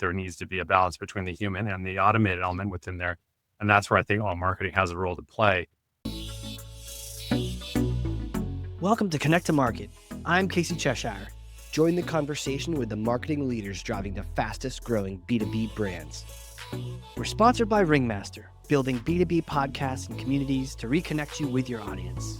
there needs to be a balance between the human and the automated element within there. And that's where I think all marketing has a role to play. Welcome to Connect to Market. I'm Casey Cheshire. Join the conversation with the marketing leaders driving the fastest growing B2B brands. We're sponsored by Ringmaster, building B2B podcasts and communities to reconnect you with your audience.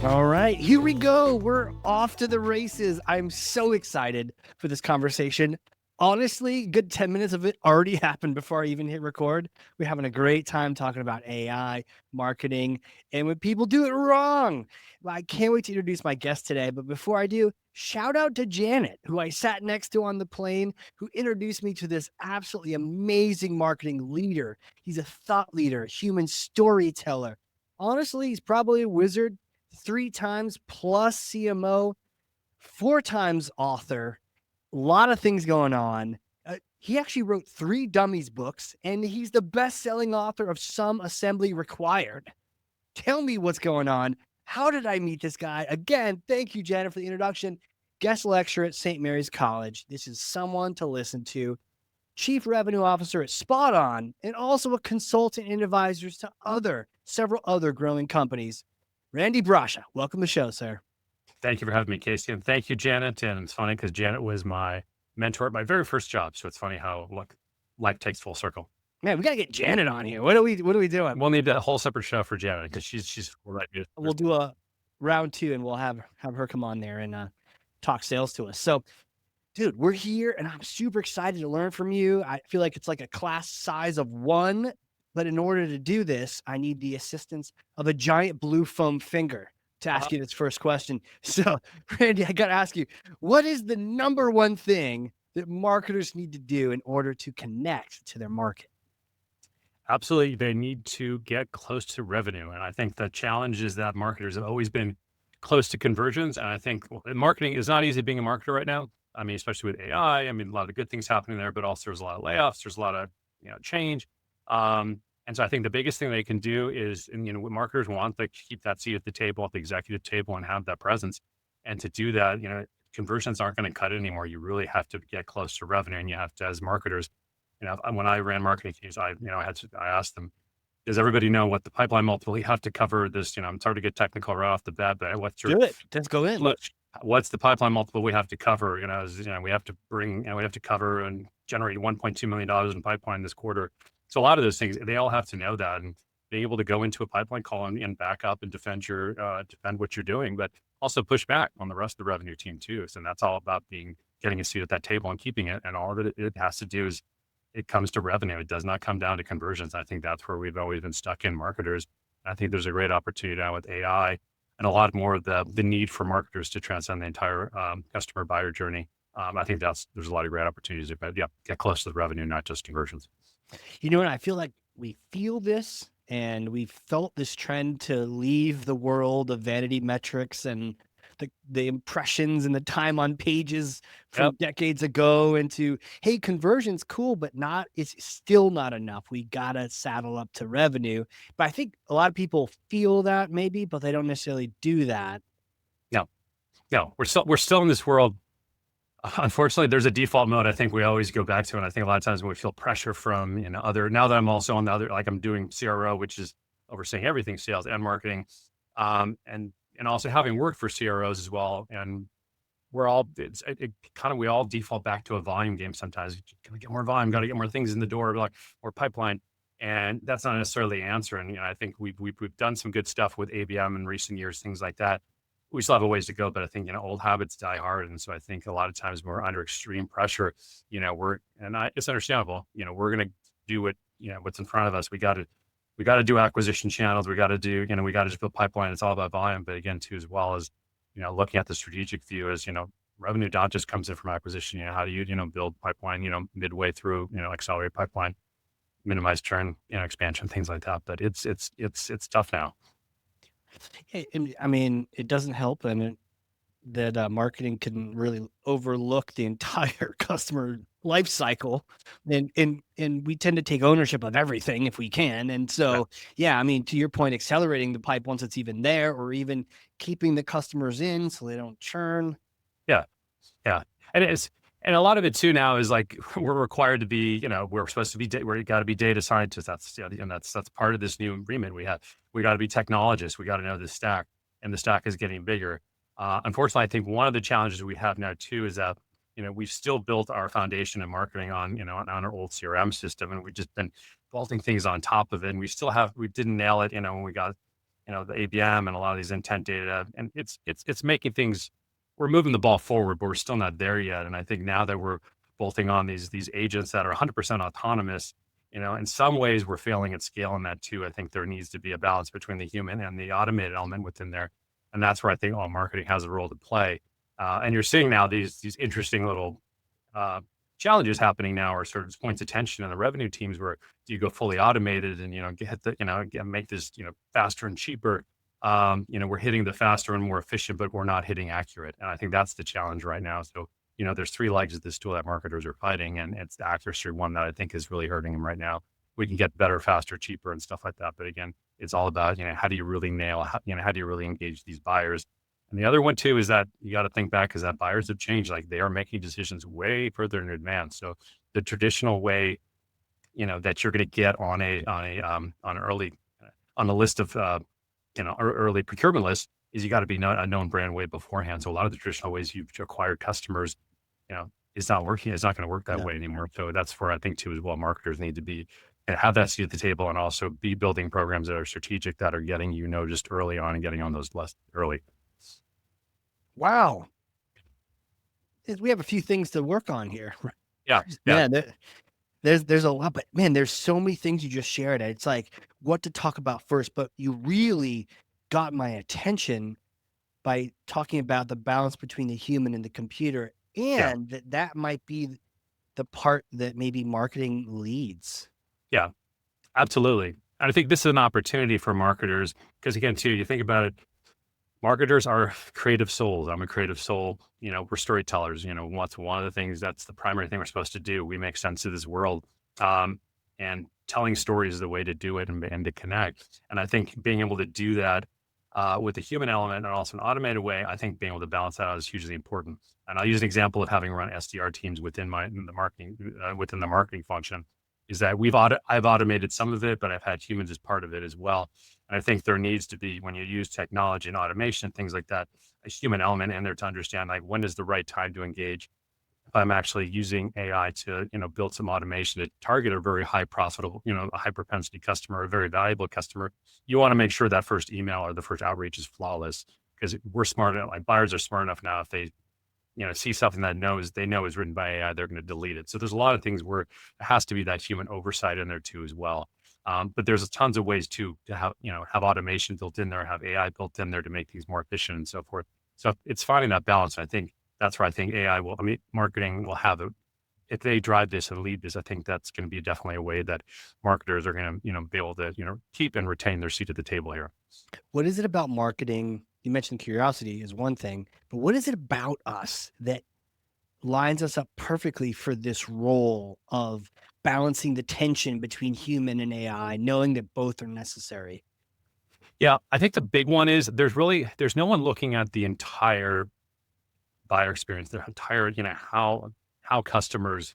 All right, here we go. We're off to the races. I'm so excited for this conversation. Honestly, good 10 minutes of it already happened before I even hit record. We're having a great time talking about AI, marketing, and when people do it wrong. Well, I can't wait to introduce my guest today. But before I do, shout out to Janet, who I sat next to on the plane, who introduced me to this absolutely amazing marketing leader. He's a thought leader, a human storyteller. Honestly, he's probably a wizard, 3 times plus CMO, 4 times author. A lot of things going on. He actually wrote 3 Dummies books, and he's the best-selling author of Some Assembly Required. Tell me what's going on. How did I meet this guy? Again, thank you, Janet, for the introduction. Guest lecturer at St. Mary's College. This is someone to listen to. Chief Revenue Officer at Spot On, and also a consultant and advisors to several other growing companies. Randy Brasche, welcome to the show, sir. Thank you for having me, Casey. And thank you, Janet. And it's funny because Janet was my mentor at my very first job. So it's funny how life takes full circle. Man, we got to get Janet on here. What are we doing? We'll need a whole separate show for Janet because she's right. We'll do a round 2 and we'll have her come on there and talk sales to us. So, dude, we're here and I'm super excited to learn from you. I feel like it's like a class size of 1, but in order to do this, I need the assistance of a giant blue foam finger to ask you this first question. So, Randy, I got to ask you, what is the number one thing that marketers need to do in order to connect to their market? Absolutely. They need to get close to revenue. And I think the challenge is that marketers have always been close to conversions. And I think marketing is not easy being a marketer right now. I mean, especially with AI, a lot of good things happening there, but also there's a lot of layoffs. There's a lot of, change. And so I think the biggest thing they can do is, what marketers want to keep that seat at the table, at the executive table, and have that presence. And to do that, conversions aren't going to cut it anymore. You really have to get close to revenue, and you have to, as marketers, when I ran marketing teams, I asked them, does everybody know what the pipeline multiple you have to cover? This, I'm sorry to get technical right off the bat, but do it? Let's go in. What's the pipeline multiple we have to cover? We have to we have to cover and generate $1.2 million in pipeline this quarter. So a lot of those things, they all have to know that, and being able to go into a pipeline call and back up and defend what you're doing, but also push back on the rest of the revenue team too. So that's all about getting a seat at that table and keeping it. And all that it has to do is it comes to revenue. It does not come down to conversions. I think that's where we've always been stuck in marketers. I think there's a great opportunity now with AI and a lot more of the need for marketers to transcend the entire customer buyer journey. I think there's a lot of great opportunities, but get close to the revenue, not just conversions. And I feel like we feel this and we've felt this trend to leave the world of vanity metrics and the impressions and the time on pages from decades ago into, hey, conversion's cool, but it's still not enough. We got to saddle up to revenue. But I think a lot of people feel that maybe, but they don't necessarily do that. No, we're still in this world. Unfortunately, there's a default mode I think we always go back to. And I think a lot of times when we feel pressure from, now that I'm also on the other, like I'm doing CRO, which is overseeing everything sales and marketing, and also having worked for CROs as well. And we all default back to a volume game sometimes. Got to get more volume, got to get more things in the door, like more pipeline. And that's not necessarily the answer. And, I think we've done some good stuff with ABM in recent years, things like that. We still have a ways to go, but I think, old habits die hard. And so I think a lot of times when we're under extreme pressure, it's understandable, we're going to do what's in front of us. We got to do acquisition channels. We got to just build pipeline. It's all about volume. But again, too, as well as, looking at the strategic view as, revenue not just comes in from acquisition. How do you, build pipeline, midway through, accelerate pipeline, minimize churn, expansion, things like that. But it's tough now. It doesn't help. That marketing can really overlook the entire customer life cycle, and we tend to take ownership of everything if we can. And so, to your point, accelerating the pipe once it's even there, or even keeping the customers in so they don't churn. Yeah. And And a lot of it too now is like we're required to be, we're supposed to be, we got to be data scientists. That's, and that's part of this new agreement we have. We got to be technologists. We got to know the stack, and the stack is getting bigger. Unfortunately, I think one of the challenges we have now too is that, we've still built our foundation in marketing on, on our old CRM system, and we've just been bolting things on top of it. And we didn't nail it, when we got, the ABM and a lot of these intent data, and it's making things, we're moving the ball forward, but we're still not there yet. And I think now that we're bolting on these agents that are 100% autonomous, in some ways we're failing at scale in that too. I think there needs to be a balance between the human and the automated element within there, and that's where I think all marketing has a role to play. And you're seeing now these interesting little challenges happening now, or sort of points of tension in the revenue teams, where do you go fully automated and make this faster and cheaper. We're hitting the faster and more efficient, but we're not hitting accurate. And I think that's the challenge right now. So, there's three legs of this stool that marketers are fighting, and it's the accuracy one that I think is really hurting them right now. We can get better, faster, cheaper, and stuff like that. But again, it's all about, how do you really nail, how do you really engage these buyers? And the other one too is that you got to think back, is that buyers have changed. Like, they are making decisions way further in advance. So the traditional way, that you're going to get on a list of, early procurement list, is you got to be a known brand way beforehand. So a lot of the traditional ways you've acquired customers, it's not working. It's not going to work that Yeah. way anymore. So that's where I think too, as well, marketers need to be, and have that seat at the table, and also be building programs that are strategic, that are getting, just early on, and getting on those less early. Wow. We have a few things to work on here. Yeah. Yeah. There's a lot, but man, there's so many things you just shared. It's like what to talk about first, but you really got my attention by talking about the balance between the human and the computer, Yeah. and that might be the part that maybe marketing leads. Yeah. Absolutely. And I think this is an opportunity for marketers, because again, too, you think about it, marketers are creative souls. I'm a creative soul. We're storytellers. What's one of the things, that's the primary thing we're supposed to do. We make sense of this world. And telling stories is the way to do it, and to connect. And I think being able to do that with a human element, and also an automated way, I think being able to balance that out is hugely important. And I'll use an example of having run SDR teams within the marketing function, is that I've automated some of it, but I've had humans as part of it as well. And I think there needs to be, when you use technology and automation and things like that, a human element in there to understand, like, when is the right time to engage. If I'm actually using AI to, build some automation to target a very high profitable, a high propensity customer, a very valuable customer, you want to make sure that first email or the first outreach is flawless, because we're smart enough, like buyers are smart enough now, if they, see something that they know is written by AI, they're going to delete it. So there's a lot of things where it has to be that human oversight in there too, as well. But there's tons of ways to have, have automation built in there, have AI built in there to make things more efficient and so forth. So it's finding that balance. And I think that's where I think marketing will have it. If they drive this and lead this, I think that's going to be definitely a way that marketers are going to, be able to, keep and retain their seat at the table here. What is it about marketing? You mentioned curiosity is one thing, but what is it about us that lines us up perfectly for this role of balancing the tension between human and AI, knowing that both are necessary? Yeah, I think the big one is there's no one looking at the entire buyer experience, their entire, how customers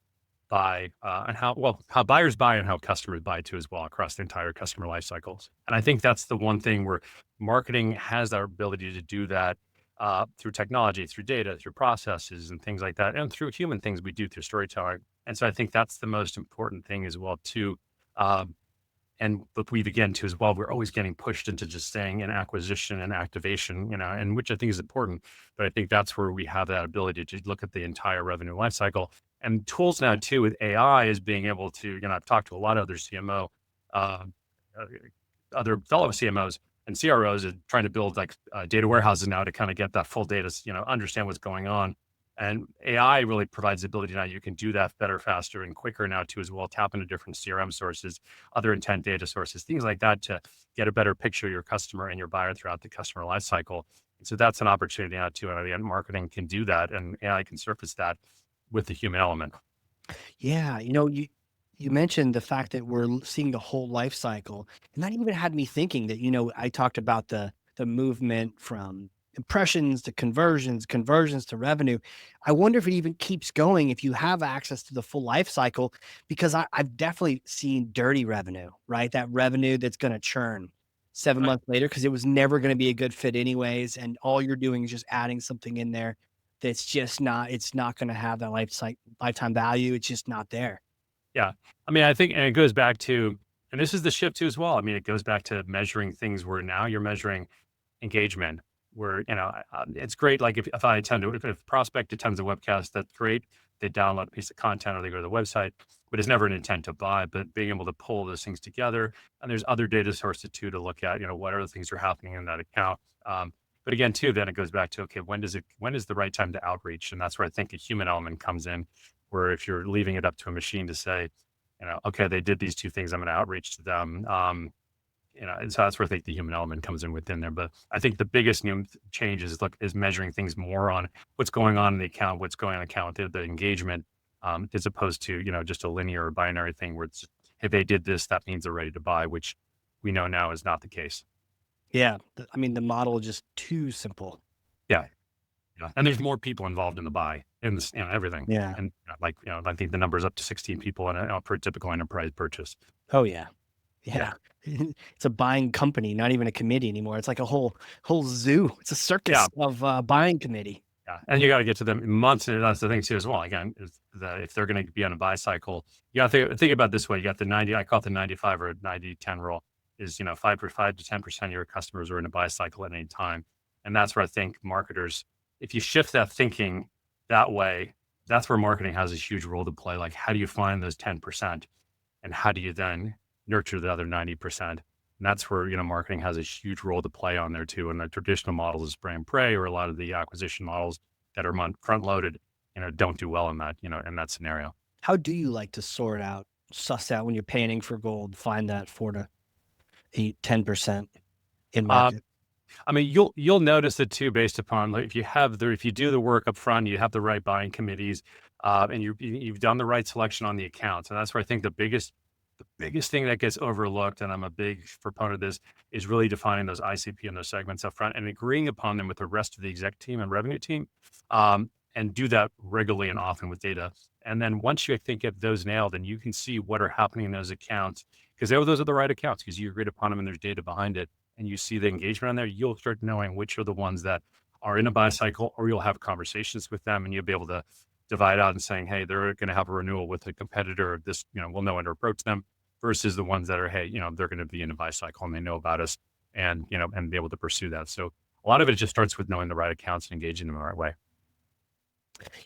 buy, and how buyers buy and how customers buy too, as well, across the entire customer life cycles. And I think that's the one thing where marketing has our ability to do that through technology, through data, through processes and things like that, and through human things we do through storytelling. And so I think that's the most important thing as well too. But we've, again too, as well, we're always getting pushed into just staying in acquisition and activation, and which I think is important. But I think that's where we have that ability to look at the entire revenue lifecycle. And tools now too with AI is being able to, I've talked to a lot of other uh, other fellow CMOs and CROs, is trying to build like data warehouses now to kind of get that full data, understand what's going on. And AI really provides the ability now, you can do that better, faster, and quicker now too, as well, tap into different CRM sources, other intent data sources, things like that, to get a better picture of your customer and your buyer throughout the customer life cycle. And so that's an opportunity now too. And again, marketing can do that, and AI can surface that with the human element. Yeah, you mentioned the fact that we're seeing the whole life cycle, and that even had me thinking that I talked about the movement from impressions to conversions, conversions to revenue. I wonder if it even keeps going if you have access to the full life cycle, because I've definitely seen dirty revenue, right? That revenue that's going to churn 7 months later because it was never going to be a good fit anyways. And all you're doing is just adding something in there that's just not, it's not going to have that lifetime value. It's just not there. Yeah. I mean, I think, and it goes back to, and this is the shift too as well. I mean, it goes back to measuring things where now you're measuring engagement, where, it's great. Like if I attend to, if a prospect attends a webcast, that's great. They download a piece of content or they go to the website, but it's never an intent to buy. But being able to pull those things together, and there's other data sources too to look at, what other things are happening in that account. But again, too, then it goes back to, okay, when is the right time to outreach? And that's where I think a human element comes in, where if you're leaving it up to a machine to say, okay, they did these two things, I'm going to outreach to them. And so that's where I think the human element comes in within there. But I think the biggest new change is measuring things more on what's going on in the account, what's going on in the account, the engagement, as opposed to, just a linear or binary thing where it's, if they did this, that means they're ready to buy, which we know now is not the case. Yeah. I mean, the model is just too simple. Yeah. Yeah. And there's more people involved in the buy in this, everything. Yeah. And I think the number's up to 16 people for a typical enterprise purchase. Oh yeah. Yeah. It's a buying company, not even a committee anymore. It's like a whole zoo. It's a circus of buying committee. Yeah. And you got to get to them in months. And that's the thing too, as well. Again, is that if they're going to be on a buy cycle, you got to think about it this way. You got the 90, I call it the 95 or 90-10 rule is, 5 to 10% of your customers are in a buy cycle at any time. And that's where I think marketers, if you shift that thinking that way, that's where marketing has a huge role to play. Like, how do you find those 10%? And how do you then nurture the other 90%? And that's where, marketing has a huge role to play on there too. And the traditional models of spray and pray, or a lot of the acquisition models that are front loaded, don't do well in that, in that scenario. How do you like to suss out when you're panning for gold, find that 4 to 8, 10% in market? I mean, you'll notice it too, based upon, like, if you do the work up front, you have the right buying committees, and you've done the right selection on the accounts. And that's where I think the biggest thing that gets overlooked, and I'm a big proponent of this, is really defining those ICP and those segments up front and agreeing upon them with the rest of the exec team and revenue team, and do that regularly and often with data. And then once you, I think, get those nailed, and you can see what are happening in those accounts, because those are the right accounts, because you agreed upon them and there's data behind it, and you see the engagement on there, you'll start knowing which are the ones that are in a buy cycle, or you'll have conversations with them and you'll be able to divide out and saying, hey, they're going to have a renewal with a competitor. This, we'll know when to approach them, versus the ones that are, hey, they're going to be in a buy cycle and they know about us, and, and be able to pursue that. So a lot of it just starts with knowing the right accounts and engaging them the right way.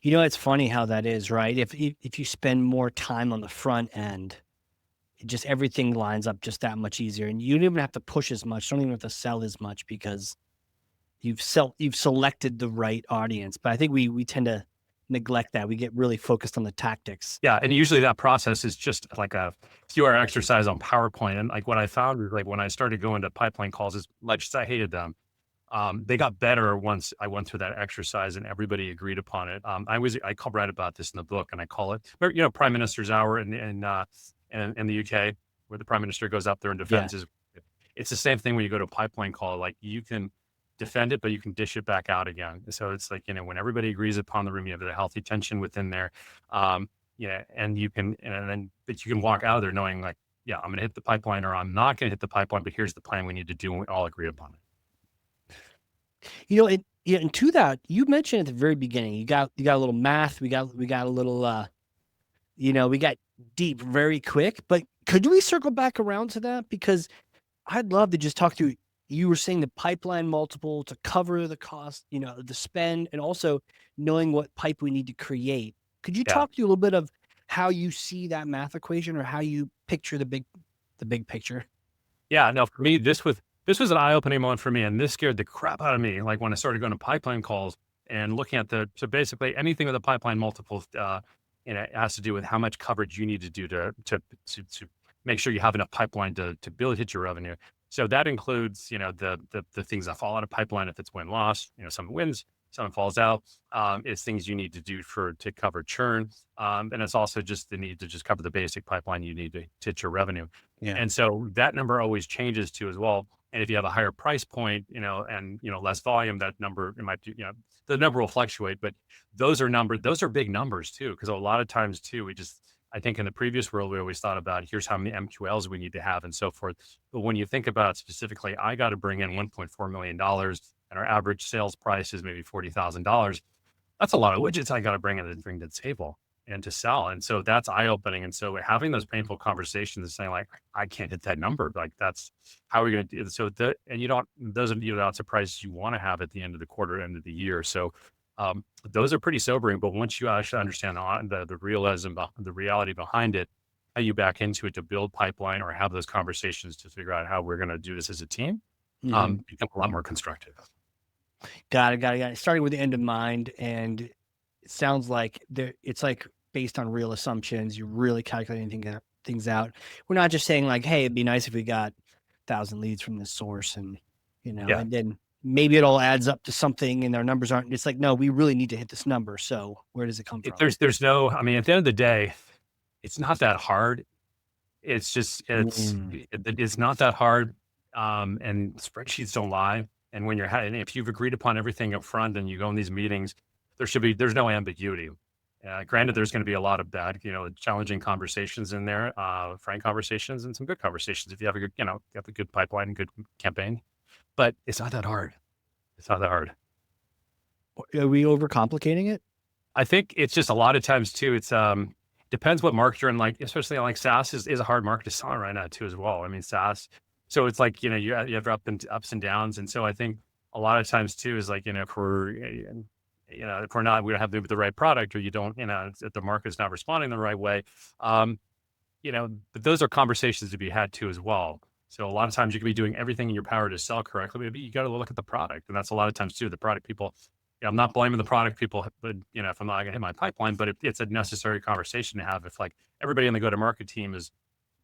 It's funny how that is, right? If you spend more time on the front end, just everything lines up just that much easier, and you don't even have to push as much. Don't even have to sell as much, because you've selected the right audience. But I think we tend to neglect that. We get really focused on the tactics. Yeah. And usually that process is just like a few hour exercise on PowerPoint. And like what I found, like when I started going to pipeline calls, as much as I hated them, they got better once I went through that exercise and everybody agreed upon it. I write about this in the book, and I call it, Prime Minister's Hour in the UK, where the Prime Minister goes up there and defends his. It's the same thing when you go to a pipeline call. Like, you can defend it, but you can dish it back out again. So it's like, when everybody agrees upon the room, you have the healthy tension within there. And you can, but you can walk out of there knowing, like, yeah, I'm going to hit the pipeline, or I'm not going to hit the pipeline, but here's the plan we need to do, and we all agree upon it. And to that, you mentioned at the very beginning, you got a little math, we got a little, we got deep very quick, but could we circle back around to that? Because I'd love to just talk through, you were saying the pipeline multiple to cover the cost, the spend, and also knowing what pipe we need to create. Could you talk to a little bit of how you see that math equation, or how you picture the big picture? Yeah, no, for me, this was an eye-opening moment for me, and this scared the crap out of me. Like, when I started going to pipeline calls and looking at so basically anything with a pipeline multiple, it has to do with how much coverage you need to do to make sure you have enough pipeline to hit your revenue. So that includes, the things that fall out of pipeline. If it's win-loss, some wins, some falls out. It's things you need to do to cover churn. And it's also just the need to just cover the basic pipeline you need to hit your revenue. Yeah. And so that number always changes too, as well. And if you have a higher price point, and, less volume, that number, it might, the number will fluctuate, but those are big numbers too. Cause a lot of times too, I think in the previous world, we always thought about here's how many MQLs we need to have and so forth. But when you think about it specifically, I got to bring in $1.4 million and our average sales price is maybe $40,000. That's a lot of widgets I got to bring in and bring to the table and to sell. And so that's eye opening. And so having those painful conversations and saying like, I can't hit that number. Like that's how are we going to do it? So and those are not surprises you want to have at the end of the quarter, end of the year. So those are pretty sobering, but once you actually understand the realism, the reality behind it, how you back into it to build pipeline or have those conversations to figure out how we're going to do this as a team, become a lot more constructive. Got it. Starting with the end in mind, and it sounds like it's like based on real assumptions. You're really calculating things out. We're not just saying like, "Hey, it'd be nice if we got 1,000 leads from this source," and Yeah. and then maybe it all adds up to something, and our numbers aren't. It's like, no, we really need to hit this number. So where does it come from? There's no. I mean, at the end of the day, it's not that hard. It's just it's not that hard. And spreadsheets don't lie. And when if you've agreed upon everything up front and you go in these meetings, there's no ambiguity. Granted, there's going to be a lot of bad, challenging conversations in there, frank conversations and some good conversations. If you have a good pipeline and good campaign, but it's not that hard. It's not that hard. Are we overcomplicating it? I think it's just a lot of times too. It's depends what market you're in. Like especially like SaaS is a hard market to sell right now too as well. I mean SaaS. So it's like, you have ups and downs. And so I think a lot of times too is like, if we don't have the right product or you don't, if the market's not responding the right way, but those are conversations to be had too as well. So a lot of times you could be doing everything in your power to sell correctly, but you got to look at the product. And that's a lot of times too, the product people, I'm not blaming the product people, but if I'm not going to hit my pipeline, but it's a necessary conversation to have. If like everybody in the go-to-market team is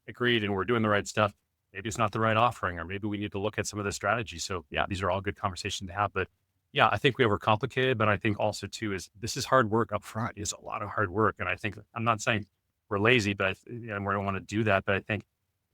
agreed and we're doing the right stuff, maybe it's not the right offering, or maybe we need to look at some of the strategies. So yeah, these are all good conversations to have, but yeah, I think we overcomplicated, but I think also too, this is hard work up front. It's a lot of hard work. And I think, I'm not saying we're lazy, but we don't want to do that. But I think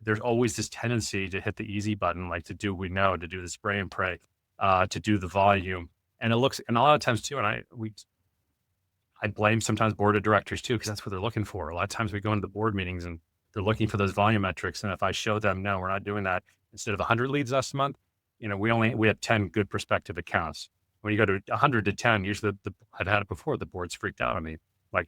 there's always this tendency to hit the easy button, like to do, to do the spray and pray, to do the volume. And and a lot of times too, and I blame sometimes board of directors too, because that's what they're looking for. A lot of times we go into the board meetings and they're looking for those volume metrics. And if I show them, no, we're not doing that. Instead of 100 leads last month, we have 10 good prospective accounts. When you go to 100 to 10, usually I've had it before. The board's freaked out on me. Like,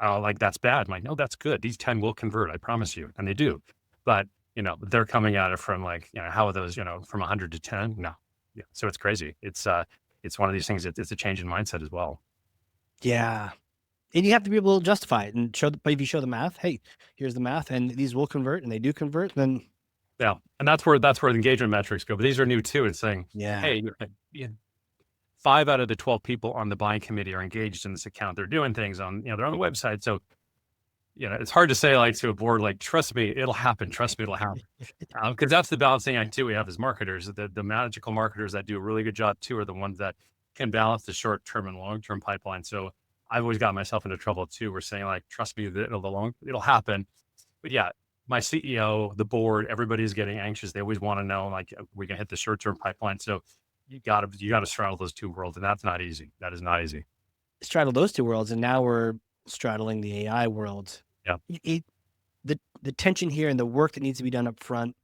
oh, like that's bad. I'm like, no, that's good. These 10 will convert. I promise you. And they do. But, they're coming at it from like, how are those, from 100 to 10? No. Yeah. So it's crazy. It's one of these things. It's a change in mindset as well. Yeah. And you have to be able to justify it and but if you show the math, hey, here's the math and these will convert and they do convert, then. Yeah. And that's where the engagement metrics go. But these are new too. It's saying, yeah, hey, 5 out of the 12 people on the buying committee are engaged in this account. They're doing things on, they're on the website. So, it's hard to say like to a board, like, trust me, it'll happen. Trust me, it'll happen. Because that's the balancing act too we have as marketers. The magical marketers that do a really good job too are the ones that can balance the short-term and long-term pipeline. So I've always got myself into trouble too. We're saying like, trust me, that it'll happen. But yeah, my CEO, the board, everybody's getting anxious. They always want to know, like, we can hit the short-term pipeline. So you got to straddle those two worlds, and that's not easy. That is not easy. Straddle those two worlds, and now we're straddling the AI world. Yeah. The tension here and the work that needs to be done up front.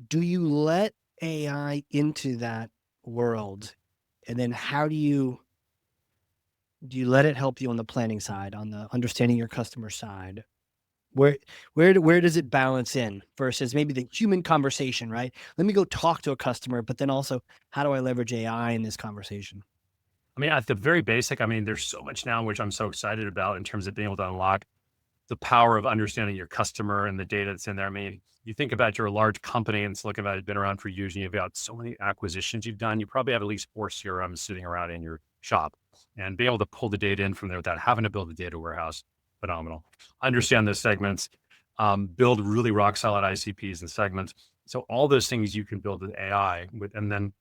Do you let AI into that world, and then how do you let it help you on the planning side, on the understanding your customer side? Where does it balance in versus maybe the human conversation, right? Let me go talk to a customer, but then also how do I leverage AI in this conversation? I mean, at the very basic, there's so much now, which I'm so excited about in terms of being able to unlock the power of understanding your customer and the data that's in there. I mean, you think about you're a large company and Silicon Valley has been around for years and you've got so many acquisitions you've done. You probably have at least 4 CRMs sitting around in your shop, and be able to pull the data in from there without having to build a data warehouse. Phenomenal. Understand those segments, build really rock solid ICPs and segments. So all those things you can build with AI and then,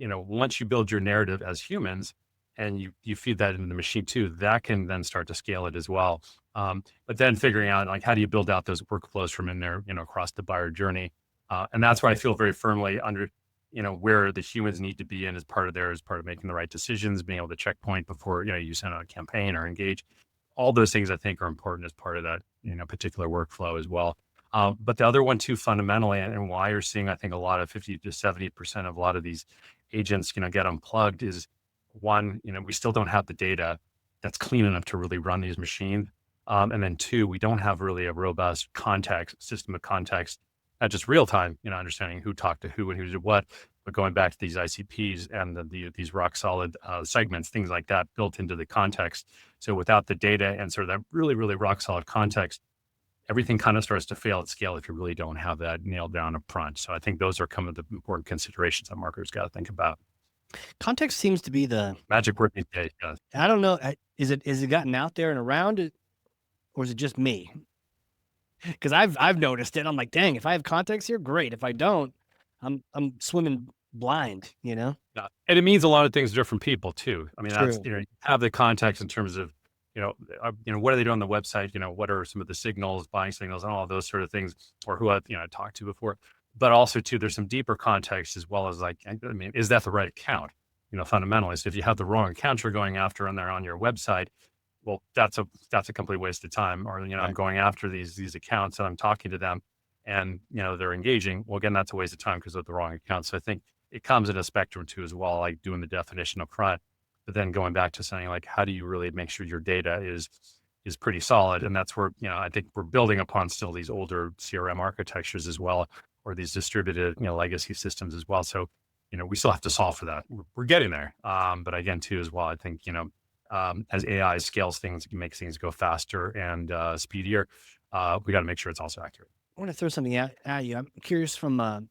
once you build your narrative as humans and you feed that into the machine too, that can then start to scale it as well. But then figuring out like, how do you build out those workflows from in there, across the buyer journey? And that's where I feel very firmly under, where the humans need to be in as part of making the right decisions, being able to checkpoint before, you send out a campaign or engage. All those things I think are important as part of that, particular workflow as well. But the other one too, fundamentally, and why you're seeing, I think, a lot of 50 to 70% of a lot of these agents, get unplugged is one, we still don't have the data that's clean enough to really run these machines. And then two, we don't have really a robust system of context, not just real time, understanding who talked to who and who did what, but going back to these ICPs and these rock solid segments, things like that built into the context. So without the data and sort of that really, really rock solid context, everything kind of starts to fail at scale if you really don't have that nailed down up front. So I think those are some of the important considerations that marketers got to think about. Context seems to be the Magic word these days. Yeah. I don't know. Is it gotten out there and around it, or is it just me? Because I've noticed it. I'm like, dang, if I have context here, great. If I don't, I'm swimming blind, Yeah. And it means a lot of things to different people too. I mean, that's, True. you have the context in terms of, what are they doing on the website? What are some of the signals, buying signals, and all of those sort of things, or who I've, talked to before. But also too, there's some deeper context as well as like, I mean, is that the right account? Fundamentally. So if you have the wrong account you're going after on your website, well, that's a complete waste of time. Or, I'm Right. going after these accounts and I'm talking to them and, they're engaging. Well, again, that's a waste of time because of the wrong account. So I think it comes in a spectrum too, as well, like doing the definition up front, but then going back to saying like, how do you really make sure your data is pretty solid? And that's where, I think we're building upon still these older CRM architectures as well, or these distributed, legacy systems as well. So, we still have to solve for that. We're getting there. But again, too, as well, I think, as AI scales things, it makes things go faster and speedier. We got to make sure it's also accurate. I want to throw something at you. I'm curious from the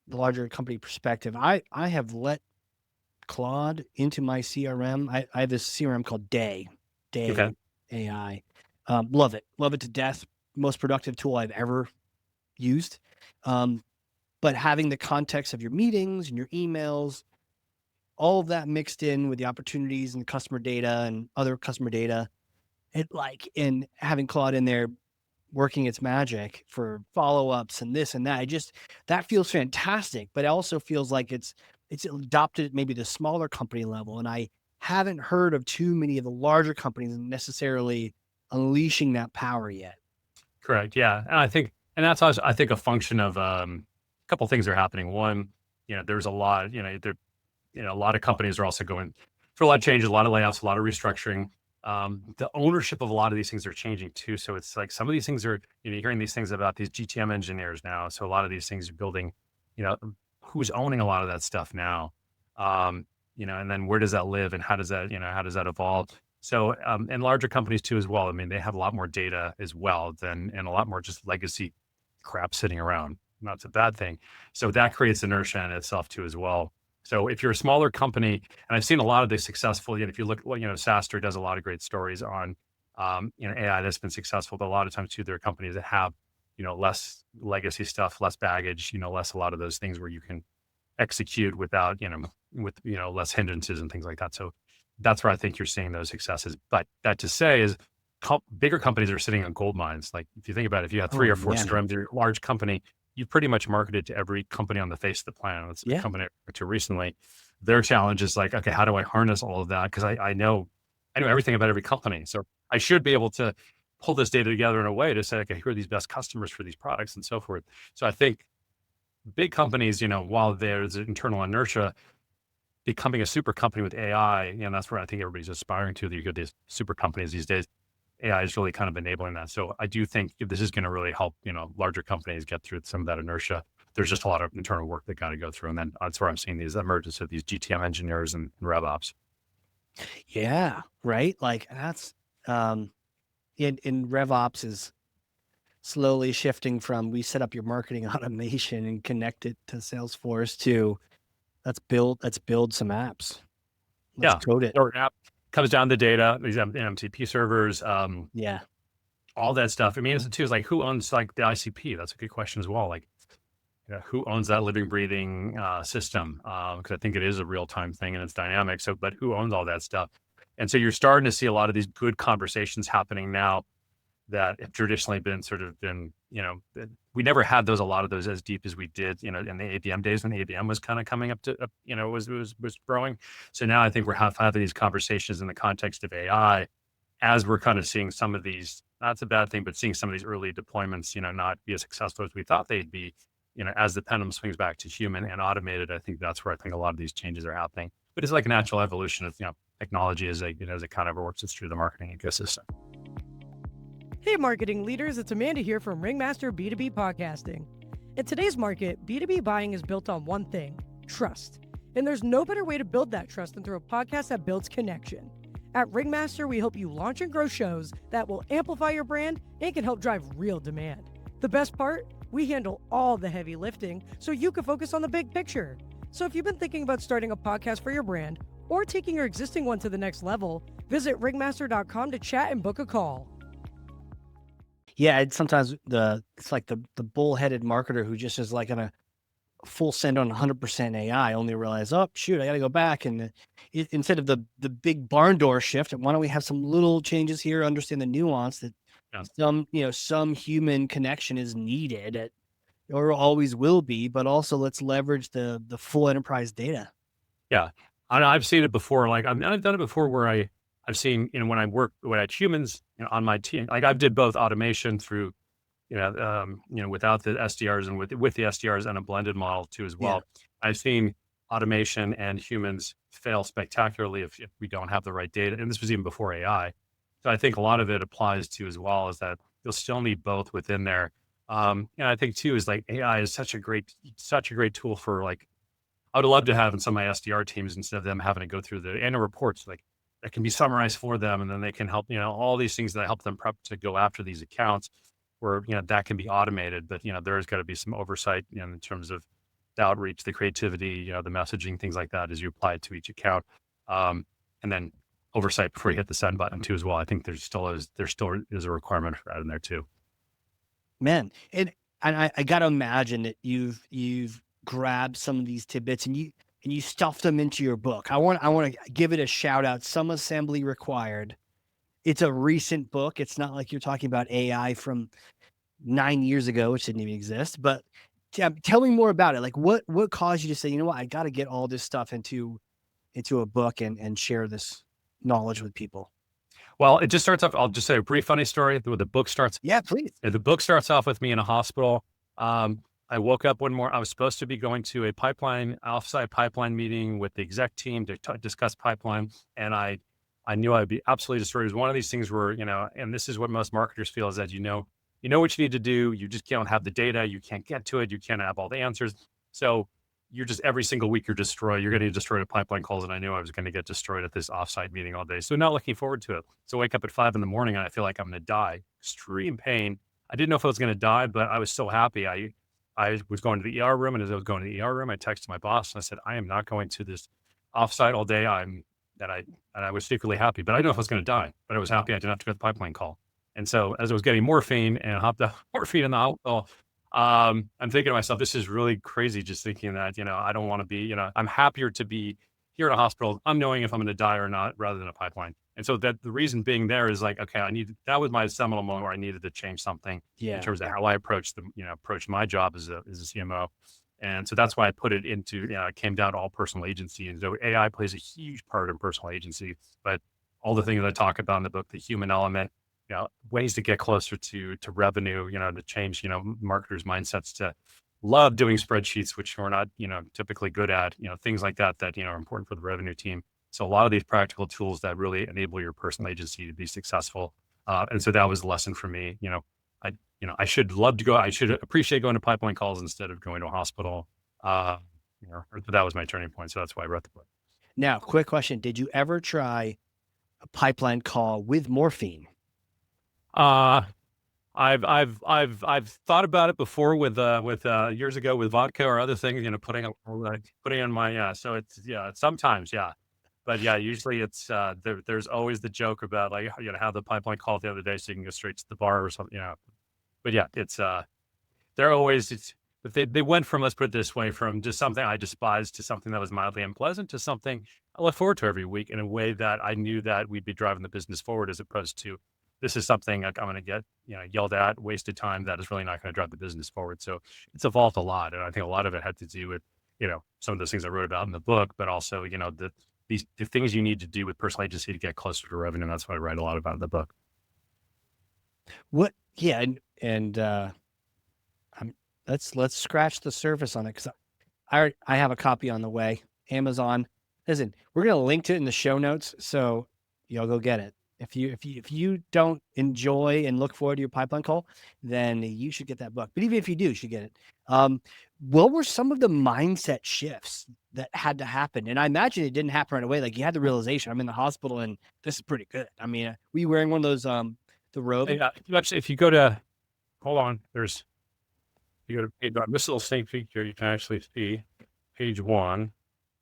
larger company perspective. I have let Claude into my CRM. I have this CRM called Day Okay. AI. Love it to death. Most productive tool I've ever used. But having the context of your meetings and your emails, all of that mixed in with the opportunities and customer data and other customer data, and having Claude in there working its magic for follow-ups and this and that. That feels fantastic, but it also feels like it's adopted at maybe the smaller company level. And I haven't heard of too many of the larger companies necessarily unleashing that power yet. Correct. Yeah. And that's also, I think, a function of a couple of things are happening. One, there's a lot, a lot of companies are also going through a lot of changes, a lot of layoffs, a lot of restructuring. The ownership of a lot of these things are changing too. So it's like some of these things are, you're hearing these things about these GTM engineers now. So a lot of these things are building, who's owning a lot of that stuff now. And then where does that live and how does that evolve? So, and larger companies too, as well. I mean, they have a lot more data as well and a lot more just legacy crap sitting around. Not a bad thing. So that creates inertia in itself too, as well. So if you're a smaller company, and I've seen a lot of the successful, if you look, SaaStr does a lot of great stories on, AI that's been successful, but a lot of times too, there are companies that have, less legacy stuff, less baggage, less a lot of those things where you can execute without, less hindrances and things like that. So that's where I think you're seeing those successes. But that to say is bigger companies are sitting on gold mines. Like if you think about it, if you have three or four streams, you're a large company, you've pretty much marketed to every company on the face of the planet. It's a company I worked to recently. Their challenge is like, okay, how do I harness all of that? Because I know everything about every company. So I should be able to pull this data together in a way to say, okay, here are these best customers for these products and so forth. So I think big companies, while there's internal inertia, becoming a super company with AI, that's where I think everybody's aspiring to. You get these super companies these days. AI is really kind of enabling that. So I do think this is going to really help, larger companies get through some of that inertia. There's just a lot of internal work that got to go through. And then that's where I'm seeing these emergence of these GTM engineers and RevOps. Yeah. Right. Like that's, in RevOps is slowly shifting from we set up your marketing automation and connect it to Salesforce to let's build some apps. Let's code it. Or app comes down to data, these MCP servers, all that stuff. I mean, it's too, is like who owns like the ICP? That's a good question as well. Like, who owns that living, breathing system? Because I think it is a real time thing and it's dynamic. So, but who owns all that stuff? And so you're starting to see a lot of these good conversations happening now that have traditionally been we never had a lot of those as deep as we did, in the ABM days when the ABM was kind of coming up to, was growing. So now I think we're having these conversations in the context of AI as we're kind of seeing some of these, that's a bad thing, but seeing some of these early deployments, not be as successful as we thought they'd be, as the pendulum swings back to human and automated. I think that's where I think a lot of these changes are happening. But it's like a natural evolution of, technology as it kind of works its through the marketing ecosystem. Hey, marketing leaders, it's Amanda here from Ringmaster B2B Podcasting. In today's market, B2B buying is built on one thing, trust. And there's no better way to build that trust than through a podcast that builds connection. At Ringmaster, we help you launch and grow shows that will amplify your brand and can help drive real demand. The best part? We handle all the heavy lifting so you can focus on the big picture. So if you've been thinking about starting a podcast for your brand or taking your existing one to the next level, visit ringmaster.com to chat and book a call. Yeah, sometimes it's like the bullheaded marketer who just is like gonna full send on 100% AI, only realize, oh shoot, I got to go back and instead of the big barn door shift, why don't we have some little changes here? Understand the nuance that some human connection is needed or always will be, but also let's leverage the full enterprise data. Yeah, I've seen it before. Like I've done it before where I've seen, when I had humans, on my team, like I did both automation through, without the SDRs and with the SDRs and a blended model too as well. Yeah. I've seen automation and humans fail spectacularly if we don't have the right data. And this was even before AI. So I think a lot of it applies to as well, is that you'll still need both within there. And I think too, is like AI is such a great tool for, like, I would love to have in some of my SDR teams, instead of them having to go through the annual reports, like that can be summarized for them. And then they can help, all these things that help them prep to go after these accounts, where, that can be automated, but, there's got to be some oversight, in terms of the outreach, the creativity, the messaging, things like that, as you apply it to each account. And then oversight before you hit the send button too, as well. I think there still is a requirement for that in there too. Man. And I got to imagine that you've grabbed some of these tidbits and you stuffed them into your book. I want to give it a shout out. Some assembly required. It's a recent book. It's not like you're talking about AI from 9 years ago, which didn't even exist, but tell me more about it. Like what caused you to say, I got to get all this stuff into a book and share this knowledge with people? Well, it just starts off, I'll just say a brief funny story. The book starts. Yeah, please. The book starts off with me in a hospital. I woke up one morning. I was supposed to be going to a offsite pipeline meeting with the exec team to discuss pipeline. And I knew I'd be absolutely destroyed. It was one of these things where, and this is what most marketers feel, is that, you know what you need to do. You just can't have the data. You can't get to it. You can't have all the answers. So you're just, every single week you're destroyed. You're getting destroyed at pipeline calls. And I knew I was going to get destroyed at this offsite meeting all day. So not looking forward to it. So I wake up at 5 a.m. and I feel like I'm going to die. Extreme pain. I didn't know if I was going to die, but I was so happy. I was going to the ER room, and as I was going to the ER room, I texted my boss and I said, I am not going to this offsite all day. I was secretly happy, but I didn't know if I was going to die, but I was happy I didn't have to go to the pipeline call. And so as I was getting morphine and hopped off morphine in the hospital, I'm thinking to myself, this is really crazy, just thinking that, I don't want to be, I'm happier to be here in a hospital, unknowing if I'm going to die or not, rather than a pipeline. And so that the reason being there is like, okay, that was my seminal moment where I needed to change something in terms of how I approach my job as a CMO. And so that's why I put it into, it came down to all personal agency. And so AI plays a huge part in personal agency, but all the things that I talk about in the book, the human element, ways to get closer to revenue, to change, marketers' mindsets to love doing spreadsheets, which we're not, typically good at, things like that are important for the revenue team. So a lot of these practical tools that really enable your personal agency to be successful. And so that was a lesson for me. I should love to go. I should appreciate going to pipeline calls instead of going to a hospital. But that was my turning point. So that's why I wrote the book. Now, quick question: did you ever try a pipeline call with morphine? I've thought about it before with years ago with vodka or other things. Putting in my So it's sometimes But usually it's there's always the joke about like have the pipeline call the other day so you can go straight to the bar or something. But it's they're always but they went from, let's put it this way, from just something I despised to something that was mildly unpleasant to something I look forward to every week in a way that I knew that we'd be driving the business forward, as opposed to this is something like I'm going to get, yelled at, wasted time that is really not going to drive the business forward. So it's evolved a lot. And I think a lot of it had to do with, some of those things I wrote about in the book, but also, the things you need to do with personal agency to get closer to revenue. And that's what I write a lot about in the book. What? Yeah, and let's scratch the surface on it, because I have a copy on the way. Amazon. Listen, we're gonna link to it in the show notes, so y'all go get it. If you don't enjoy and look forward to your pipeline call, then you should get that book. But even if you do, you should get it. What were some of the mindset shifts that had to happen? And I imagine it didn't happen right away. Like, you had the realization, I'm in the hospital and this is pretty good. I mean, were you wearing one of those the robe? Yeah, actually, if you go to, hold on, you go to page, this little sneak peek here, you can actually see page 1.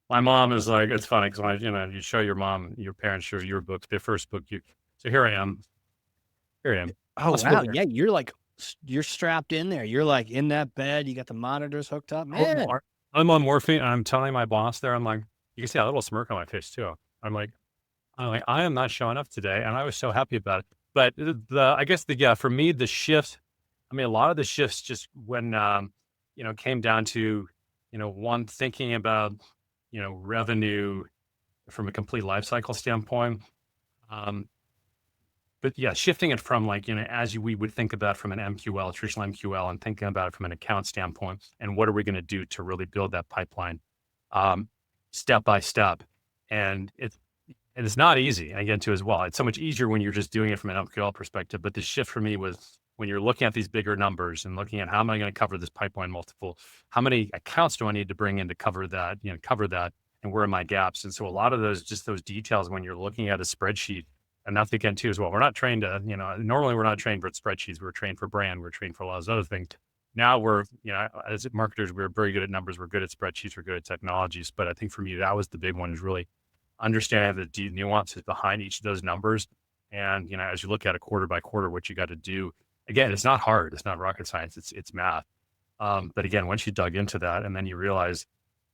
My mom is like, it's funny because when you show your mom, your parents show your book, their first book. So here I am. Oh, wow. Yeah. You're strapped in there. You're like in that bed. You got the monitors hooked up. Man. I'm on morphine. And I'm telling my boss there, I'm like, you can see a little smirk on my face too. I'm like, I am not showing up today. And I was so happy about it. But I guess for me, the shift, a lot of the shifts just when, came down to, one, thinking about, revenue from a complete lifecycle standpoint. But yeah, shifting it from we would think about from an MQL, traditional MQL, and thinking about it from an account standpoint, and what are we going to do to really build that pipeline, step by step. And it's not easy, again, too, as well. It's so much easier when you're just doing it from an MQL perspective. But the shift for me was when you're looking at these bigger numbers and looking at how am I going to cover this pipeline multiple, how many accounts do I need to bring in to cover that, and where are my gaps? And so a lot of those details when you're looking at a spreadsheet. And that's again too as well. We're not trained to, normally we're not trained for spreadsheets. We're trained for brand. We're trained for a lot of other things. Now we're, as marketers, we're very good at numbers. We're good at spreadsheets. We're good at technologies. But I think for me, that was the big one, is really understanding the nuances behind each of those numbers. And, as you look at it quarter by quarter, what you got to do, again, it's not hard. It's not rocket science. It's math. But again, once you dug into that, and then you realize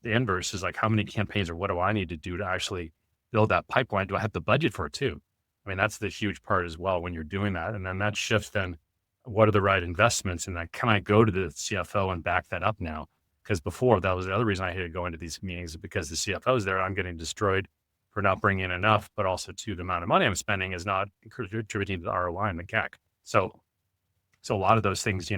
the inverse is like, how many campaigns or what do I need to do to actually build that pipeline? Do I have the budget for it too? That's the huge part as well when you're doing that. And then that shifts then, what are the right investments? And then can I go to the CFO and back that up now? Because before, that was the other reason I hated going to these meetings, because the CFO's there, I'm getting destroyed for not bringing in enough, but also too, the amount of money I'm spending is not contributing to the ROI and the CAC. So a lot of those things,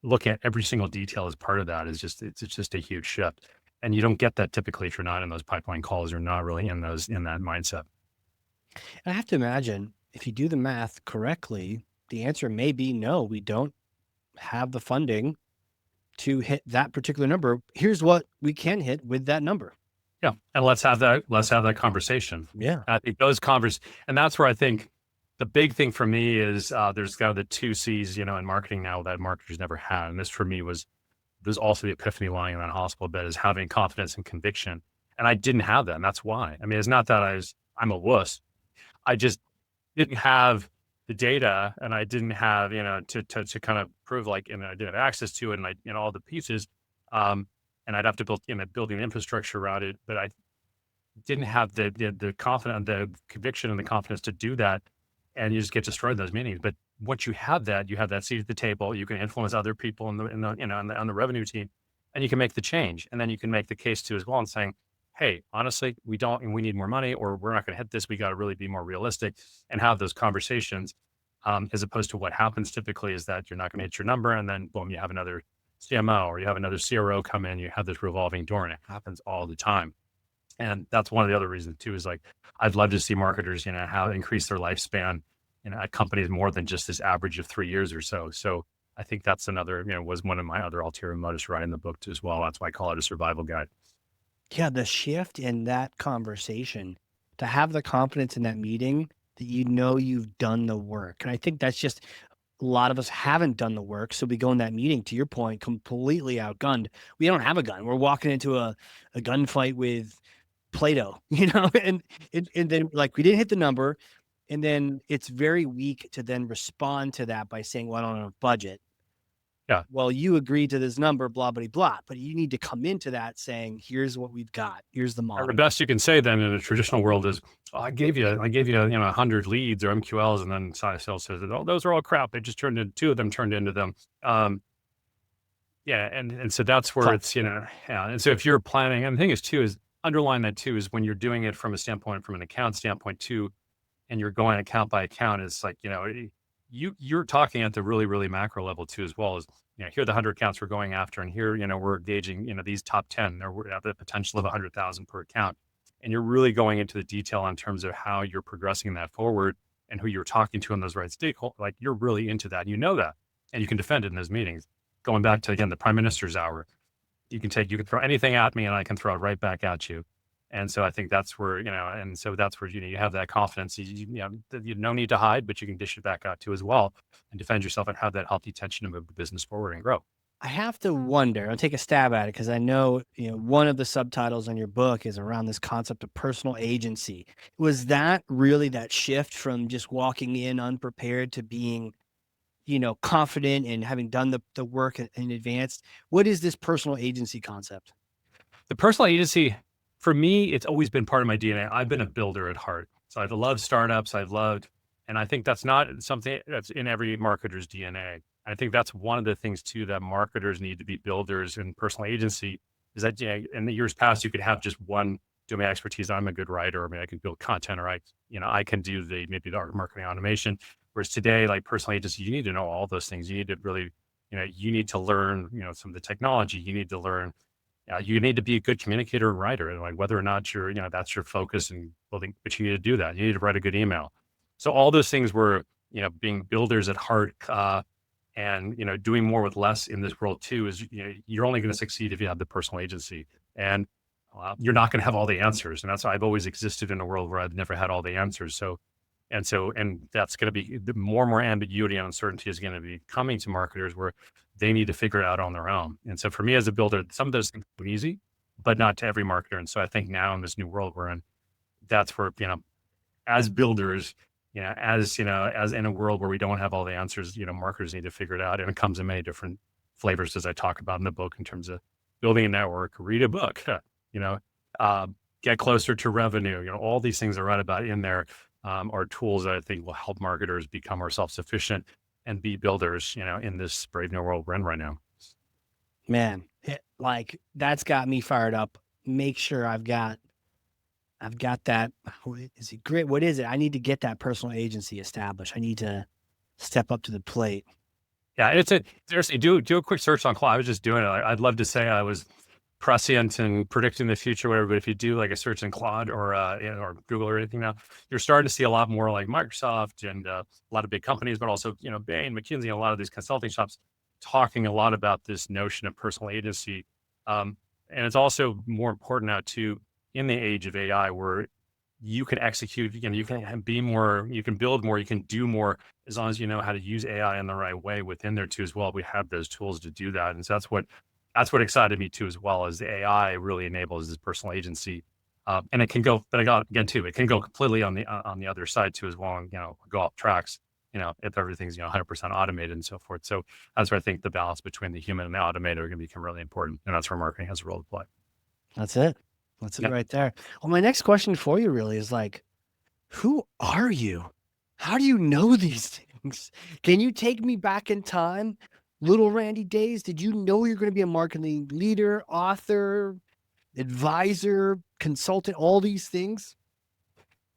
looking at every single detail as part of that it's just a huge shift. And you don't get that typically if you're not in those pipeline calls or not really in that mindset. And I have to imagine, if you do the math correctly, the answer may be no, we don't have the funding to hit that particular number. Here's what we can hit with that number. Yeah. And let's have that conversation. Yeah. I think and that's where I think the big thing for me is there's kind of the 2 C's, in marketing now that marketers never had. And this for me there's also the epiphany lying in that hospital bed, is having confidence and conviction. And I didn't have that. And that's why. It's not that I'm a wuss. I just didn't have the data, and I didn't have, to kind of prove I didn't have access to it, and all the pieces. And I'd have to build, building infrastructure around it, but I didn't have the confidence, the conviction and the confidence to do that. And you just get destroyed in those meetings. But once you have that seat at the table, you can influence other people on the revenue team, and you can make the change. And then you can make the case too as well, and saying, hey, honestly, we need more money, or we're not going to hit this. We got to really be more realistic and have those conversations, as opposed to what happens typically is that you're not going to hit your number. And then boom, you have another CMO or you have another CRO come in, you have this revolving door, and it happens all the time. And that's one of the other reasons too, is I'd love to see marketers, how increase their lifespan, at companies more than just this average of 3 years or so. So I think that's another, was one of my other ulterior motives writing the book too as well. That's why I call it a survival guide. Yeah, the shift in that conversation, to have the confidence in that meeting that you've done the work. And I think that's just, a lot of us haven't done the work. So we go in that meeting, to your point, completely outgunned. We don't have a gun. We're walking into a gunfight with Play-Doh, and then we didn't hit the number. And then it's very weak to then respond to that by saying, well, I don't have a budget. Yeah. well, you agreed to this number, blah, blah, blah. But you need to come into that saying, here's what we've got. Here's the Or the model. best you can say then in a traditional world is, oh, I gave you, 100 leads or MQLs, and then sales says, oh, those are all crap. They just turned into two of them, turned into them. Yeah, and so that's where it's, yeah. And so if you're planning, and the thing is too, is underline that too, is when you're doing it from an account standpoint too, and you're going account by account, it's like, you're talking at the really, really macro level too, as well as, here are the 100 accounts we're going after, and here, we're engaging, these top 10, or have the potential of 100,000 per account. And you're really going into the detail in terms of how you're progressing that forward and who you're talking to in those right stakeholders. Like, you're really into that, that, and you can defend it in those meetings. Going back to, again, the prime minister's hour, you can throw anything at me and I can throw it right back at you. And so I think that's where, and so that's where, you have that confidence. You no need to hide, but you can dish it back out too as well and defend yourself and have that healthy tension to move the business forward and grow. I have to wonder, I'll take a stab at it because I know, one of the subtitles on your book is around this concept of personal agency. Was that really that shift from just walking in unprepared to being, confident and having done the work in advance? What is this personal agency concept? The personal agency, for me, it's always been part of my DNA. I've been a builder at heart. So I've loved startups. And I think that's not something that's in every marketer's DNA. I think that's one of the things too, that marketers need to be builders in personal agency, is that, in the years past, you could have just one domain expertise. I'm a good writer. I can build content, or I can do maybe the art marketing automation. Whereas today, like personal agency, you need to know all those things. You need to really, you need to learn, some of the technology. You need to learn, you need to be a good communicator and writer, and like whether or not you're, that's your focus in building, but you need to do that. You need to write a good email. So all those things were, being builders at heart, and, doing more with less in this world too, is, you're only going to succeed if you have the personal agency, and you're not going to have all the answers. And that's why I've always existed in a world where I've never had all the answers. And that's going to be the more and more ambiguity and uncertainty is going to be coming to marketers where they need to figure it out on their own. And so for me as a builder, some of those things are easy, but not to every marketer. And so I think now in this new world we're in, that's where, as builders, as in a world where we don't have all the answers, marketers need to figure it out. And it comes in many different flavors, as I talk about in the book, in terms of building a network, read a book, get closer to revenue, all these things I write about in there. Are tools that I think will help marketers become more self-sufficient and be builders, in this brave new world we're in right now. Man, that's got me fired up. Make sure I've got that. Is it great? What is it? I need to get that personal agency established. I need to step up to the plate. Yeah, seriously, do a quick search on Claude. I was just doing it. I'd love to say I was prescient and predicting the future, whatever. But if you do like a search in Claude or Google or anything now, you're starting to see a lot more like Microsoft and a lot of big companies, but also, Bain, McKinsey, a lot of these consulting shops talking a lot about this notion of personal agency. And it's also more important now too, in the age of AI, where you can execute, you can be more, you can build more, you can do more, as long as you know how to use AI in the right way within there too as well. We have those tools to do that. And so that's what excited me too, as well, as the AI really enables this personal agency. And it can go, but it can go completely on the other side too, as well, and, go off tracks, if everything's, 100% automated and so forth. So that's where I think the balance between the human and the automated are going to become really important. And that's where marketing has a role to play. That's it. That's it right there. Well, my next question for you really is like, who are you? How do you know these things? Can you take me back in time? Little Randy days, did you know you're going to be a marketing leader, author, advisor, consultant, all these things?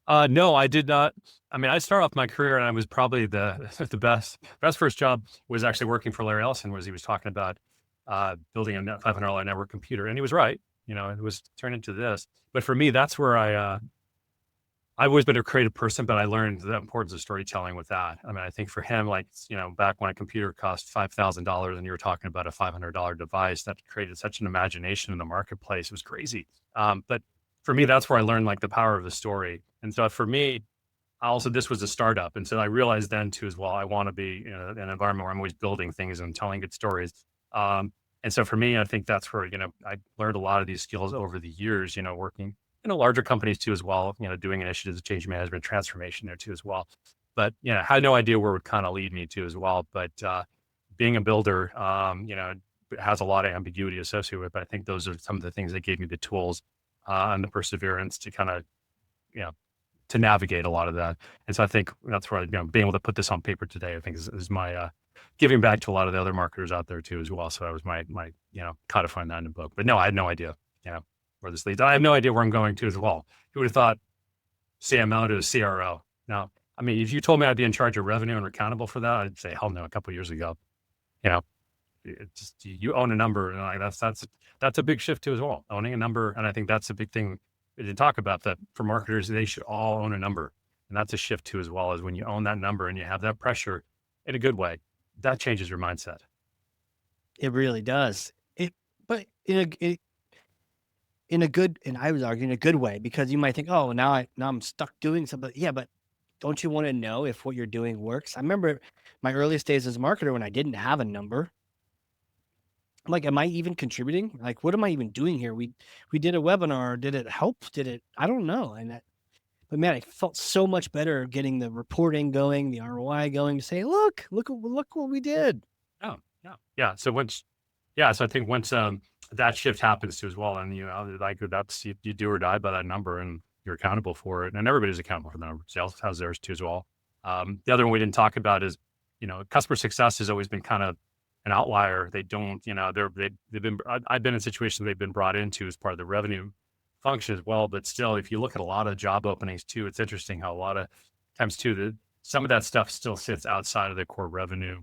No, I did not. I started off my career, and I was probably the best first job was actually working for Larry Ellison, was he was talking about building a $500 network computer, and he was right. It was turned into this. But for me, that's where I've always been a creative person, but I learned the importance of storytelling with that. I think for him, back when a computer cost $5,000 and you were talking about a $500 device, that created such an imagination in the marketplace. It was crazy. But for me, that's where I learned the power of the story. And so for me, this was a startup. And so I realized then too, as well, I want to be in an environment where I'm always building things and telling good stories. And so for me, I think that's where, I learned a lot of these skills over the years, working larger companies too, as well, doing initiatives of change management, transformation there too, as well. But, I had no idea where it would kind of lead me to as well. But being a builder, has a lot of ambiguity associated with it. But I think those are some of the things that gave me the tools and the perseverance to kind of, you know, to navigate a lot of that. And so I think that's where, being able to put this on paper today, I think is my giving back to a lot of the other marketers out there too, as well. So that was my, codifying that in the book. But no, I had no idea, where this leads. I have no idea where I'm going to as well. Who would have thought CMO to a CRO? Now, I mean, if you told me I'd be in charge of revenue and accountable for that, I'd say, hell no, a couple of years ago. It's just, you own a number, and like that's a big shift too as well. Owning a number, and I think that's a big thing to talk about. That for marketers, they should all own a number, and that's a shift too as well. As when you own that number and you have that pressure in a good way, that changes your mindset. It really does. But in a good, and I was arguing a good way, because you might think, oh, now I'm stuck doing something. Yeah, but don't you want to know if what you're doing works? I remember my earliest days as a marketer when I didn't have a number. I'm like, am I even contributing? Like, what am I even doing here? We did a webinar. Did it help? I don't know. But man, I felt so much better getting the reporting going, the ROI going, to say, look what we did. Oh, yeah. So I think once that shift happens too as well, and that's you do or die by that number, and you're accountable for it, and everybody's accountable for the number. Sales has theirs too as well. The other one we didn't talk about is, customer success has always been kind of an outlier. They don't, they've been, I've been in situations they've been brought into as part of the revenue function as well. But still, if you look at a lot of job openings too, it's interesting how a lot of times too, some of that stuff still sits outside of the core revenue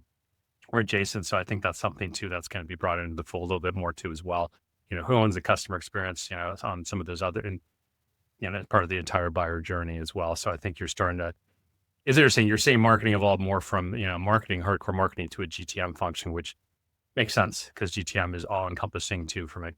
or adjacent. So I think that's something too, that's going to be brought into the fold a little bit more too as well. Who owns the customer experience, on some of those other, and, part of the entire buyer journey as well. So I think you're starting to, is interesting. You're saying marketing evolved more from, marketing, hardcore marketing, to a GTM function, which makes sense because GTM is all encompassing too from a,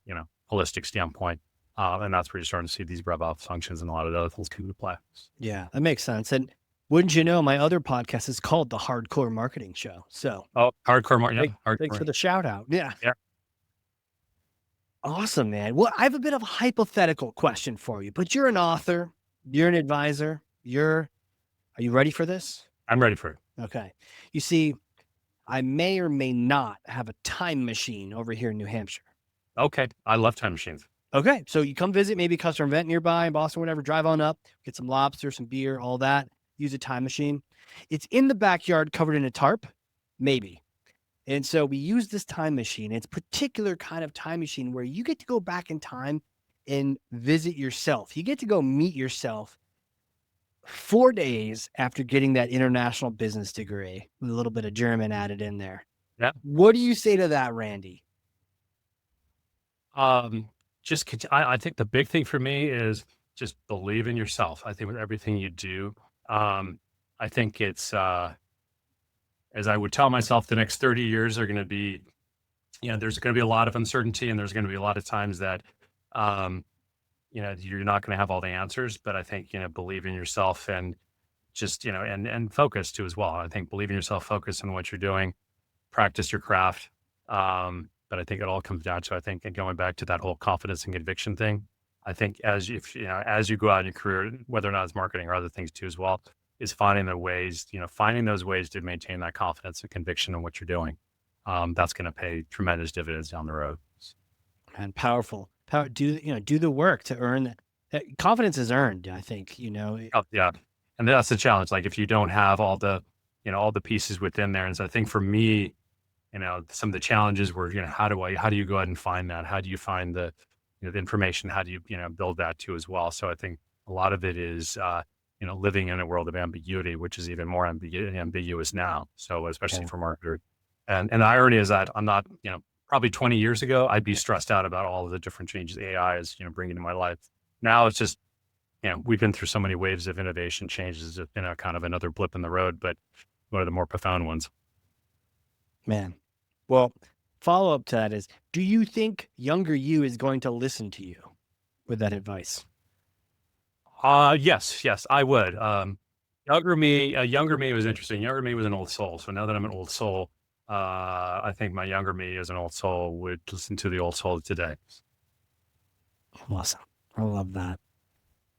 holistic standpoint. And that's where you're starting to see these RevOps functions and a lot of the other things come into play. Yeah, that makes sense. And wouldn't you know, my other podcast is called the Hardcore Marketing Show. So, hardcore marketing. Yeah, thanks for the shout out. Yeah. Yeah. Awesome, man. Well, I have a bit of a hypothetical question for you, but you're an author, you're an advisor, are you ready for this? I'm ready for it. Okay. You see, I may or may not have a time machine over here in New Hampshire. Okay. I love time machines. Okay. So you come visit maybe a customer event nearby in Boston, whatever, drive on up, get some lobster, some beer, all that, use a time machine. It's in the backyard covered in a tarp, maybe. And so we use this time machine. It's a particular kind of time machine where you get to go back in time and visit yourself. You get to go meet yourself 4 days after getting that international business degree with a little bit of German added in there. Yeah. What do you say to that, Randy? I think the big thing for me is just believe in yourself. I think with everything you do, I think it's, as I would tell myself, the next 30 years are going to be, there's going to be a lot of uncertainty, and there's going to be a lot of times that, you're not going to have all the answers, but I think, believe in yourself, and just, and focus too as well. I think believe in yourself, focus on what you're doing, practice your craft. But I think it all comes down to, and going back to that whole confidence and conviction thing, I think as you go out in your career, whether or not it's marketing or other things too as well, is finding those ways to maintain that confidence and conviction in what you're doing. That's going to pay tremendous dividends down the road. And powerful. Do the work to earn that. Confidence is earned, I think, Oh, yeah. And that's the challenge. Like if you don't have all the pieces within there. And so I think for me, some of the challenges were, how do you go ahead and find that? How do you find the information? How do you, build that too as well? So I think a lot of it is, living in a world of ambiguity, which is even more ambiguous now. So especially for marketers. And the irony is that I'm not, probably 20 years ago, I'd be stressed out about all of the different changes AI is, bringing to my life. Now it's just, we've been through so many waves of innovation changes, kind of another blip in the road, but one of the more profound ones. Man. Well, follow up to that is, do you think younger you is going to listen to you with that advice? Yes, I would. Younger me was interesting. Younger me was an old soul. So now that I'm an old soul, I think my younger me as an old soul would listen to the old soul today. Awesome. I love that.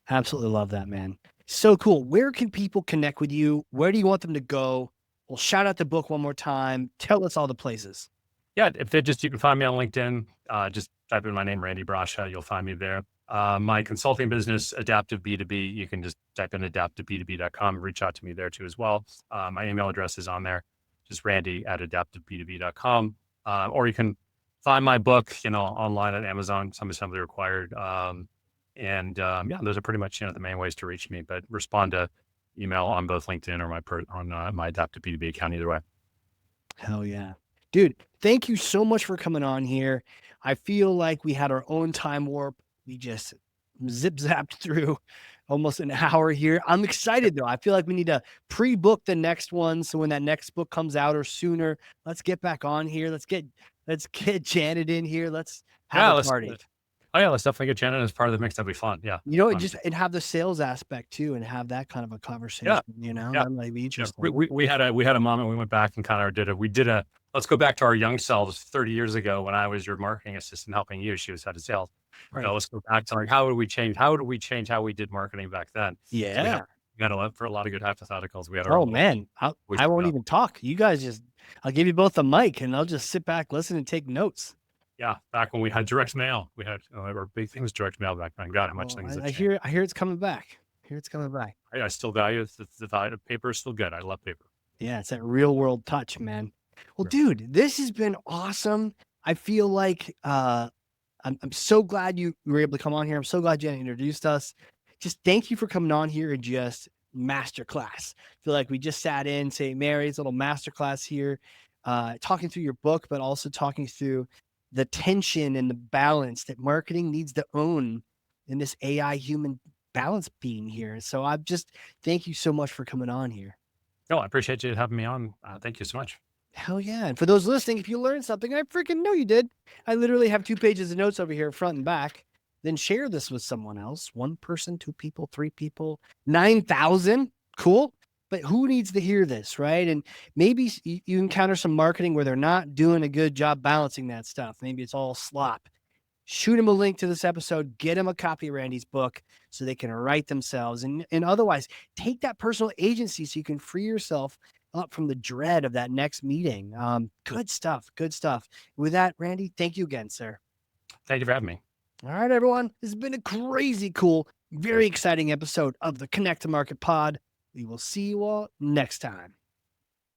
Absolutely love that, man. So cool. Where can people connect with you? Where do you want them to go Well, shout out the book one more time. Tell us all the places. Yeah, you can find me on LinkedIn. Just type in my name, Randy Brasche. You'll find me there. My consulting business, Adaptive B2B, you can just type in adaptiveb2b.com and reach out to me there too as well. My email address is on there, just randy@adaptiveb2b.com. Or you can find my book, online at Amazon, some assembly required. Yeah, those are pretty much, the main ways to reach me, but respond to email on both LinkedIn or on my Adaptive B2B account, either way. Hell yeah. Dude, thank you so much for coming on here. I feel like we had our own time warp. We just zip-zapped through almost an hour here. I'm excited though. I feel like we need to pre-book the next one. So when that next book comes out or sooner, let's get back on here. Let's get Janet in here. Let's have a party. Let's definitely get Janet as part of the mix. That'd be fun. Yeah. And have the sales aspect too, and have that kind of a conversation, that might be interesting. We had a moment. We went back and kind of let's go back to our young selves 30 years ago when I was your marketing assistant helping you. She was head of sales. Right. Let's go back to how did we change how we did marketing back then? Yeah. We had a lot of good hypotheticals. We had I won't even talk. You guys I'll give you both a mic and I'll just sit back, listen, and take notes. Yeah, back when we had direct mail, we had our big thing was direct mail back then. God, how much things have changed. I hear it's coming back. I still value the value of paper is still good. I love paper. Yeah, it's that real world touch, man. Well, dude, this has been awesome. I feel like I'm so glad you were able to come on here. I'm so glad Jen introduced us. Just thank you for coming on here and just masterclass. I feel like we just sat in St. Mary's little masterclass here, talking through your book, but also talking through the tension and the balance that marketing needs to own in this AI human balance being here. So thank you so much for coming on here. No, I appreciate you having me on. Thank you so much. Hell yeah. And for those listening, if you learned something, I freaking know you did. I literally have 2 pages of notes over here, front and back. Then share this with someone else. 1 person, 2 people, 3 people, 9,000. Cool. But who needs to hear this, right? And maybe you encounter some marketing where they're not doing a good job balancing that stuff. Maybe it's all slop. Shoot them a link to this episode. Get them a copy of Randy's book so they can write themselves. And otherwise, take that personal agency so you can free yourself up from the dread of that next meeting. Good stuff. With that, Randy, thank you again, sir. Thank you for having me. All right, everyone. This has been a crazy cool, very exciting episode of the Connect to Market Pod. We will see you all next time.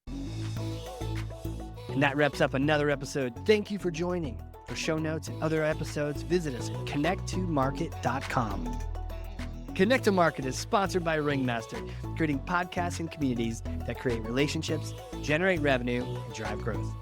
And that wraps up another episode. Thank you for joining. For show notes and other episodes, visit us at connecttomarket.com. Connect to Market is sponsored by Ringmaster, creating podcasts and communities that create relationships, generate revenue, and drive growth.